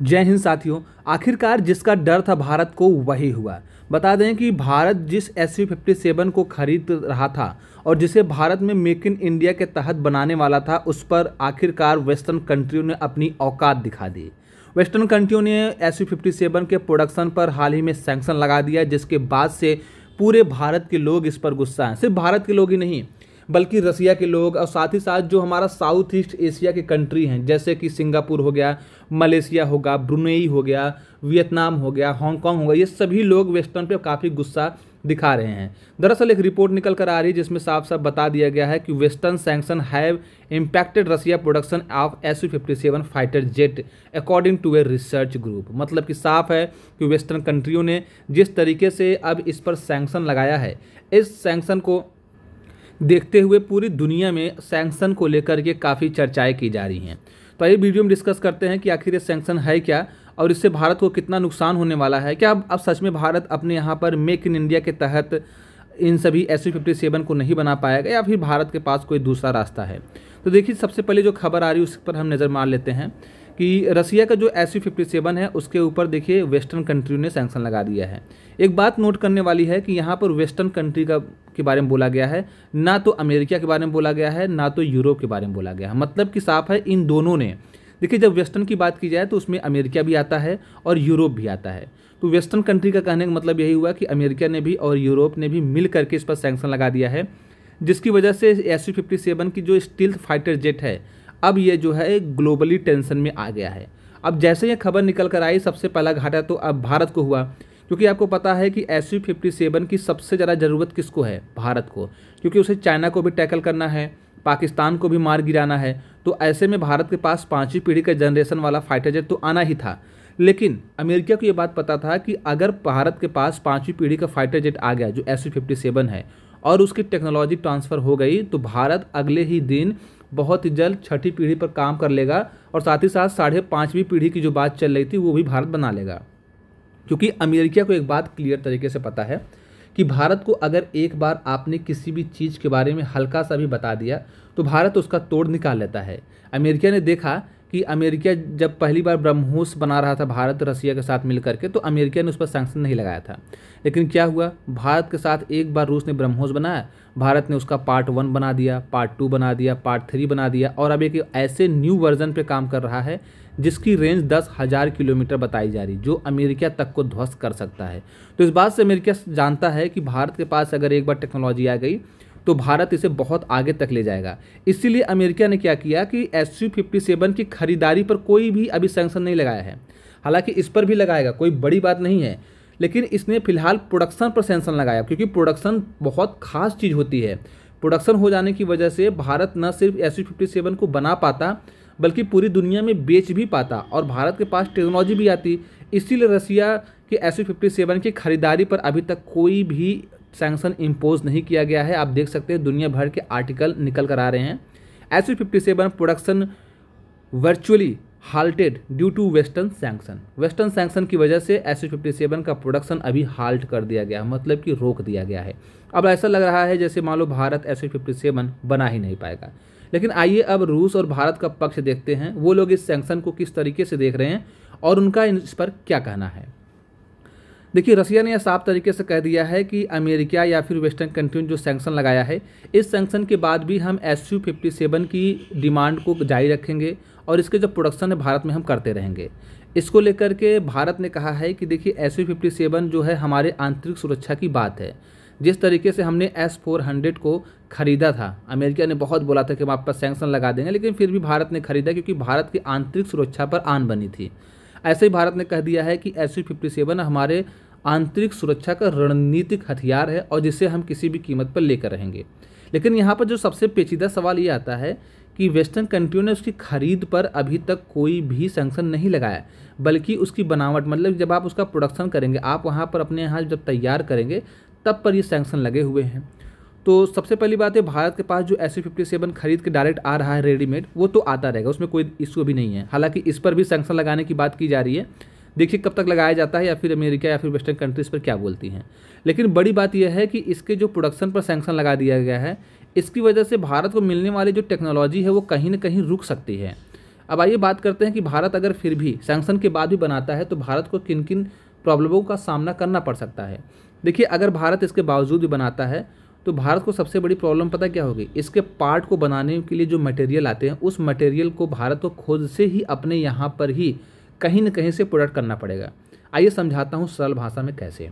जय हिंद साथियों। आखिरकार जिसका डर था भारत को वही हुआ। बता दें कि भारत जिस SU-57 को खरीद रहा था और जिसे भारत में मेक इन इंडिया के तहत बनाने वाला था, उस पर आखिरकार वेस्टर्न कंट्रियों ने अपनी औकात दिखा दी। वेस्टर्न कंट्रियों ने SU-57 के प्रोडक्शन पर हाल ही में सैंक्शन लगा दिया, जिसके बाद से पूरे भारत के लोग इस पर गुस्सा हैं। सिर्फ भारत के लोग ही नहीं बल्कि रसिया के लोग और साथ ही साथ जो हमारा साउथ ईस्ट एशिया के कंट्री हैं, जैसे कि सिंगापुर हो गया, मलेशिया होगा, ब्रुनेई हो गया, वियतनाम हो गया, हांगकांग हो गया, ये सभी लोग वेस्टर्न पे काफ़ी गुस्सा दिखा रहे हैं। दरअसल एक रिपोर्ट निकल कर आ रही है जिसमें साफ साफ बता दिया गया है कि western sanction have impacted Russia production of SU-57 fighter jet according to a research group. मतलब कि साफ है कि वेस्टर्न कंट्रियों ने जिस तरीके से अब इस पर सैंक्शन लगाया है, इस सैंक्शन को देखते हुए पूरी दुनिया में सैंक्शन को लेकर के काफ़ी चर्चाएं की जा रही हैं। तो ये वीडियो में डिस्कस करते हैं कि आखिर ये सैंक्शन है क्या और इससे भारत को कितना नुकसान होने वाला है। क्या अब सच में भारत अपने यहाँ पर मेक इन इंडिया के तहत इन सभी SU-57 को नहीं बना पाएगा या फिर भारत के पास कोई दूसरा रास्ता है। तो देखिए, सबसे पहले जो खबर आ रही है उस पर हम नज़र मार लेते हैं कि रसिया का जो SU-57 है उसके ऊपर देखिए वेस्टर्न कंट्री ने सैंक्शन लगा दिया है। एक बात नोट करने वाली है कि यहाँ पर वेस्टर्न कंट्री के बारे में बोला गया है, ना तो अमेरिका के बारे में बोला गया है, ना तो यूरोप के बारे में बोला गया है। मतलब कि साफ है इन दोनों ने, देखिए जब वेस्टर्न की बात की जाए तो उसमें अमेरिका भी आता है और यूरोप भी आता है। तो वेस्टर्न कंट्री का कहने का मतलब यही हुआ कि अमेरिका ने भी और यूरोप ने भी मिल करके इस पर सैंक्शन लगा दिया है, जिसकी वजह से SU-57 की जो स्टील्थ फाइटर जेट है अब ये जो है ग्लोबली टेंशन में आ गया है। अब जैसे ये खबर निकल कर आई, सबसे पहला घाटा तो अब भारत को हुआ, क्योंकि आपको पता है कि SU-57 की सबसे ज़्यादा ज़रूरत किसको है? भारत को, क्योंकि उसे चाइना को भी टैकल करना है, पाकिस्तान को भी मार गिराना है। तो ऐसे में भारत के पास 5वीं पीढ़ी का जनरेशन वाला फाइटर जेट तो आना ही था। लेकिन अमेरिका को ये बात पता था कि अगर भारत के पास 5वीं पीढ़ी का फाइटर जेट आ गया जो SU-57 है और उसकी टेक्नोलॉजी ट्रांसफ़र हो गई, तो भारत अगले ही दिन बहुत ही जल्द 6ठी पीढ़ी पर काम कर लेगा और साथ ही साथ 5.5वीं पीढ़ी की जो बात चल रही थी वो भी भारत बना लेगा। क्योंकि अमेरिका को एक बात क्लियर तरीके से पता है कि भारत को अगर एक बार आपने किसी भी चीज़ के बारे में हल्का सा भी बता दिया तो भारत उसका तोड़ निकाल लेता है। अमेरिका ने देखा कि अमेरिका जब पहली बार ब्रह्मोस बना रहा था भारत रसिया के साथ मिल करके, तो अमेरिका ने उस पर सैंक्शन नहीं लगाया था। लेकिन क्या हुआ, भारत के साथ एक बार रूस ने ब्रह्मोस बनाया, भारत ने उसका पार्ट 1 बना दिया, पार्ट 2 बना दिया, पार्ट 3 बना दिया और अब एक ऐसे न्यू वर्जन पे काम कर रहा है जिसकी रेंज 10,000 किलोमीटर बताई जा रही, जो अमेरिका तक को ध्वस्त कर सकता है। तो इस बात से अमेरिका जानता है कि भारत के पास अगर एक बार टेक्नोलॉजी आ गई तो भारत इसे बहुत आगे तक ले जाएगा। इसीलिए अमेरिका ने क्या किया कि SU-57 की खरीदारी पर कोई भी अभी सैंक्शन नहीं लगाया है। हालांकि इस पर भी लगाएगा, कोई बड़ी बात नहीं है, लेकिन इसने फिलहाल प्रोडक्शन पर सैंक्शन लगाया, क्योंकि प्रोडक्शन बहुत खास चीज़ होती है। प्रोडक्शन हो जाने की वजह से भारत न सिर्फ SU-57 को बना पाता बल्कि पूरी दुनिया में बेच भी पाता और भारत के पास टेक्नोलॉजी भी आती। इसीलिए रसिया के SU-57 की खरीदारी पर अभी तक कोई भी सैंक्शन इम्पोज नहीं किया गया है। आप देख सकते हैं दुनिया भर के आर्टिकल निकल कर आ रहे हैं। SU-57 production virtually halted due to western sanction. Western sanction की वजह से SU-57 का प्रोडक्शन अभी हाल्ट कर दिया गया, मतलब कि रोक दिया गया है। अब ऐसा लग रहा है जैसे मान लो भारत SU-57 बना ही नहीं पाएगा। लेकिन आइए अब रूस और भारत का पक्ष देखते हैं, वो लोग इस सैंक्शन को किस तरीके से देख रहे हैं और उनका इस पर क्या कहना है। देखिए, रसिया ने यह साफ तरीके से कह दिया है कि अमेरिका या फिर वेस्टर्न कंट्री ने जो सैंक्शन लगाया है, इस सैंक्शन के बाद भी हम SU-57 की डिमांड को जारी रखेंगे और इसके जो प्रोडक्शन है भारत में हम करते रहेंगे। इसको लेकर के भारत ने कहा है कि देखिए SU-57 जो है हमारे आंतरिक सुरक्षा की बात है। जिस तरीके से हमने S-400 को खरीदा था, अमेरिका ने बहुत बोला था कि हम आप पर सैंक्शन लगा देंगे, लेकिन फिर भी भारत ने खरीदा क्योंकि भारत की आंतरिक सुरक्षा पर आन बनी थी। ऐसे ही भारत ने कह दिया है कि SU-57 हमारे आंतरिक सुरक्षा का रणनीतिक हथियार है और जिसे हम किसी भी कीमत पर लेकर रहेंगे। लेकिन यहाँ पर जो सबसे पेचीदा सवाल ये आता है कि वेस्टर्न कंट्रियों ने उसकी खरीद पर अभी तक कोई भी सैंक्शन नहीं लगाया, बल्कि उसकी बनावट, मतलब जब आप उसका प्रोडक्शन करेंगे, आप वहाँ पर अपने यहाँ जब तैयार करेंगे तब पर ये सैंक्शन लगे हुए हैं। तो सबसे पहली बात है, भारत के पास जो SU-57 खरीद के डायरेक्ट आ रहा है रेडीमेड, वो तो आता रहेगा, उसमें कोई इशू भी नहीं है। हालांकि इस पर भी सैंक्शन लगाने की बात की जा रही है, देखिए कब तक लगाया जाता है या फिर अमेरिका या फिर वेस्टर्न कंट्रीज़ पर क्या बोलती हैं। लेकिन बड़ी बात यह है कि इसके जो प्रोडक्शन पर सैंक्शन लगा दिया गया है, इसकी वजह से भारत को मिलने वाली जो टेक्नोलॉजी है वो कहीं ना कहीं रुक सकती है। अब आइए बात करते हैं कि भारत अगर फिर भी सैंक्शन के बाद भी बनाता है तो भारत को किन किन प्रॉब्लमों का सामना करना पड़ सकता है। देखिए, अगर भारत इसके बावजूद भी बनाता है तो भारत को सबसे बड़ी प्रॉब्लम पता क्या होगी, इसके पार्ट को बनाने के लिए जो मटेरियल आते हैं उस मटेरियल को भारत को खुद से ही अपने यहाँ पर ही कहीं न कहीं से प्रोडक्ट करना पड़ेगा। आइए समझाता हूँ सरल भाषा में कैसे।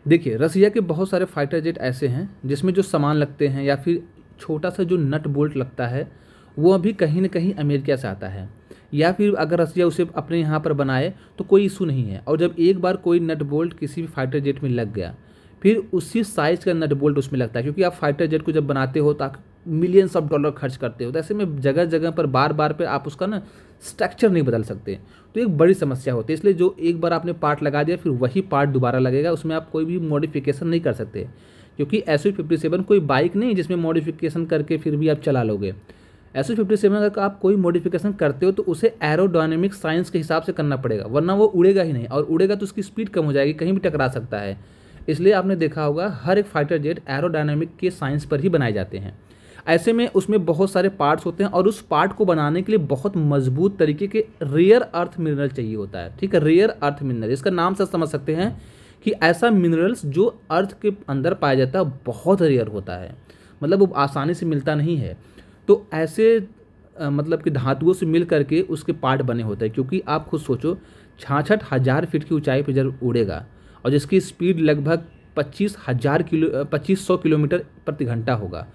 देखिए, रसिया के बहुत सारे फाइटर जेट ऐसे हैं जिसमें जो सामान लगते हैं या फिर छोटा सा जो नट बोल्ट लगता है वो अभी कहीं न कहीं अमेरिका से आता है, या फिर अगर रसिया उसे अपने यहाँ पर बनाए तो कोई इशू नहीं है। और जब एक बार कोई नट बोल्ट किसी भी फाइटर जेट में लग गया फिर उसी साइज़ का नट बोल्ट उसमें लगता है, क्योंकि आप फाइटर जेट को जब बनाते हो तो मिलियंस ऑफ डॉलर खर्च करते हो, तो ऐसे में जगह जगह पर बार बार पे आप उसका ना स्ट्रक्चर नहीं बदल सकते, तो एक बड़ी समस्या होती है। इसलिए जो एक बार आपने पार्ट लगा दिया फिर वही पार्ट दोबारा लगेगा, उसमें आप कोई भी मॉडिफिकेशन नहीं कर सकते, क्योंकि SU-57 कोई बाइक नहीं जिसमें मॉडिफिकेशन करके फिर भी आप चला लोगे। SU-57 अगर आप कोई मॉडिफिकेशन करते हो तो उसे एरोडायनेमिक साइंस के हिसाब से करना पड़ेगा, वरना वो उड़ेगा ही नहीं, और उड़ेगा तो उसकी स्पीड कम हो जाएगी, कहीं भी टकरा सकता है। इसलिए आपने देखा होगा हर एक फाइटर जेट एरोडायनामिक के साइंस पर ही बनाए जाते हैं। ऐसे में उसमें बहुत सारे पार्ट्स होते हैं और उस पार्ट को बनाने के लिए बहुत मजबूत तरीके के रेयर अर्थ मिनरल चाहिए होता है। ठीक है, रेयर अर्थ मिनरल, इसका नाम से समझ सकते हैं कि ऐसा मिनरल्स जो अर्थ के अंदर पाया जाता है बहुत रेयर होता है, मतलब वो आसानी से मिलता नहीं है। तो ऐसे मतलब कि धातुओं से मिल करके उसके पार्ट बने होते हैं, क्योंकि आप खुद सोचो 66,000 फीट की ऊंचाई पर जब उड़ेगा और जिसकी स्पीड लगभग 2500 किलोमीटर प्रति घंटा होगा,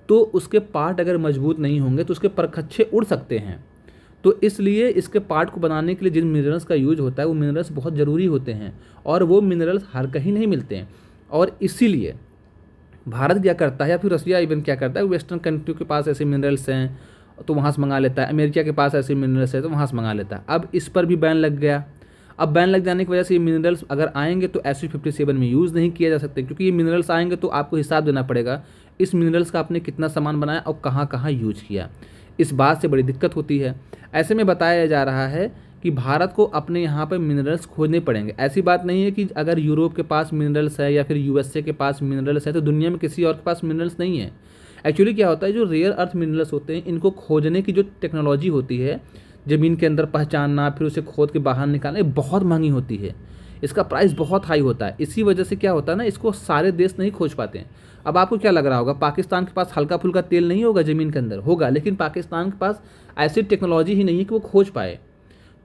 तो उसके पार्ट अगर मजबूत नहीं होंगे तो उसके परखच्चे उड़ सकते हैं। तो इसलिए इसके पार्ट को बनाने के लिए जिन मिनरल्स का यूज होता है वो मिनरल्स बहुत ज़रूरी होते हैं, और वो मिनरल्स हर कहीं नहीं मिलते हैं। और इसीलिए भारत क्या करता है या फिर रसिया इवन क्या करता है, वेस्टर्न कंट्री के पास ऐसे मिनरल्स हैं तो वहाँ से मंगा लेता है, अमेरिका के पास ऐसे मिनरल्स है तो वहाँ से मंगा लेता है। अब इस पर भी बैन लग गया। अब बैन लग जाने की वजह से ये मिनरल्स अगर आएंगे तो SU-57 में यूज़ नहीं किया जा सकते, क्योंकि ये मिनरल्स आएंगे तो आपको हिसाब देना पड़ेगा इस मिनरल्स का आपने कितना सामान बनाया और कहाँ कहाँ यूज किया। इस बात से बड़ी दिक्कत होती है। ऐसे में बताया जा रहा है कि भारत को अपने यहाँ पर मिनरल्स खोजने पड़ेंगे। ऐसी बात नहीं है कि अगर यूरोप के पास मिनरल्स है या फिर USA के पास मिनरल्स है तो दुनिया में किसी और के पास मिनरल्स नहीं है। एक्चुअली क्या होता है, जो रेयर अर्थ मिनरल्स होते हैं इनको खोजने की जो टेक्नोलॉजी होती है, ज़मीन के अंदर पहचानना फिर उसे खोद के बाहर निकालना, बहुत महंगी होती है, इसका प्राइस बहुत हाई होता है। इसी वजह से क्या होता है ना, इसको सारे देश नहीं खोज पाते हैं। अब आपको क्या लग रहा होगा, पाकिस्तान के पास हल्का फुल्का तेल नहीं होगा ज़मीन के अंदर, होगा, लेकिन पाकिस्तान के पास ऐसी टेक्नोलॉजी ही नहीं है कि वो खोज पाए।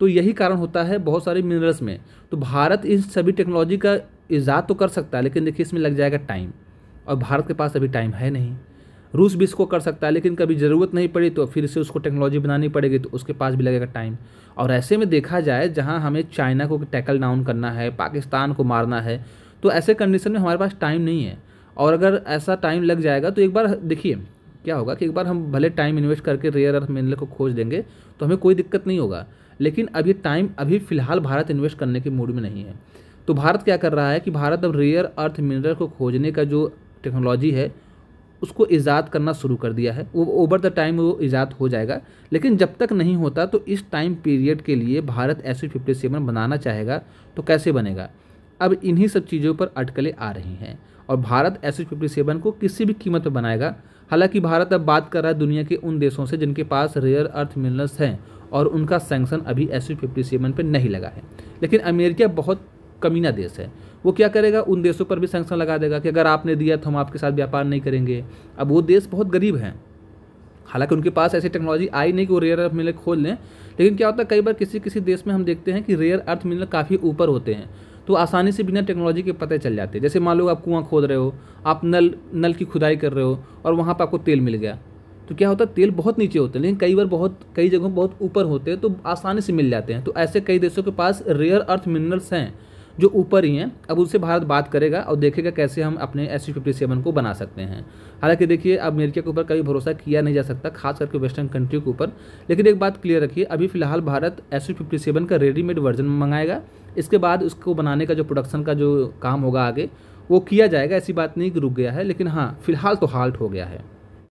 तो यही कारण होता है बहुत सारे मिनरल्स में। तो भारत इन सभी टेक्नोलॉजी का ईजाद तो कर सकता है, लेकिन देखिए इसमें लग जाएगा टाइम, और भारत के पास अभी टाइम है नहीं। रूस भी इसको कर सकता है, लेकिन कभी ज़रूरत नहीं पड़ी तो फिर से उसको टेक्नोलॉजी बनानी पड़ेगी, तो उसके पास भी लगेगा टाइम। और ऐसे में देखा जाए जहां हमें चाइना को टैकल डाउन करना है, पाकिस्तान को मारना है, तो ऐसे कंडीशन में हमारे पास टाइम नहीं है। और अगर ऐसा टाइम लग जाएगा तो एक बार देखिए क्या होगा कि एक बार हम भले टाइम इन्वेस्ट करके रेयर अर्थ मिनरल को खोज देंगे तो हमें कोई दिक्कत नहीं होगा, लेकिन अभी फ़िलहाल भारत इन्वेस्ट करने के मूड में नहीं है। तो भारत क्या कर रहा है कि भारत अब रेयर अर्थ मिनरल को खोजने का जो टेक्नोलॉजी है उसको ईजाद करना शुरू कर दिया है। वो ओवर द टाइम वो ईजाद हो जाएगा, लेकिन जब तक नहीं होता तो इस टाइम पीरियड के लिए भारत SU-57 बनाना चाहेगा तो कैसे बनेगा। अब इन्हीं सब चीज़ों पर अटकलें आ रही हैं और भारत SU-57 को किसी भी कीमत पर बनाएगा। हालांकि भारत अब बात कर रहा है दुनिया के उन देशों से जिनके पास रेयर अर्थ मिनरल्स हैं और उनका सैंक्शन अभी SU-57 पर नहीं लगा है। लेकिन अमेरिका बहुत कमीना देश है, वो क्या करेगा, उन देशों पर भी सैंक्शन लगा देगा कि अगर आपने दिया तो हम आपके साथ व्यापार नहीं करेंगे। अब वो देश बहुत गरीब हैं, हालांकि उनके पास ऐसी टेक्नोलॉजी आई नहीं कि वो रेयर अर्थ मिनरल खोल लें, लेकिन क्या होता है कई बार किसी किसी देश में हम देखते हैं कि रेयर अर्थ मिनरल काफ़ी ऊपर होते हैं, तो आसानी से बिना टेक्नोलॉजी के पता चल जाते हैं। जैसे मान लो आप कुआं खोद रहे हो, आप नल की खुदाई कर रहे हो और वहाँ पर आपको तेल मिल गया, तो क्या होता है तेल बहुत नीचे होते हैं, लेकिन कई जगहों बहुत ऊपर होते हैं, तो आसानी से मिल जाते हैं। तो ऐसे कई देशों के पास रेयर अर्थ मिनरल्स हैं जो ऊपर ही हैं। अब उससे भारत बात करेगा और देखेगा कैसे हम अपने SU-57 को बना सकते हैं। हालांकि देखिए अब अमेरिका के ऊपर कभी भरोसा किया नहीं जा सकता, खास करके वेस्टर्न कंट्री के ऊपर। लेकिन एक बात क्लियर रखिए, अभी फिलहाल भारत SU-57 का रेडीमेड वर्जन मंगाएगा, इसके बाद उसको बनाने का जो प्रोडक्शन का जो काम होगा आगे वो किया जाएगा। ऐसी बात नहीं कि रुक गया है, लेकिन हाँ फिलहाल तो हाल्ट हो गया है।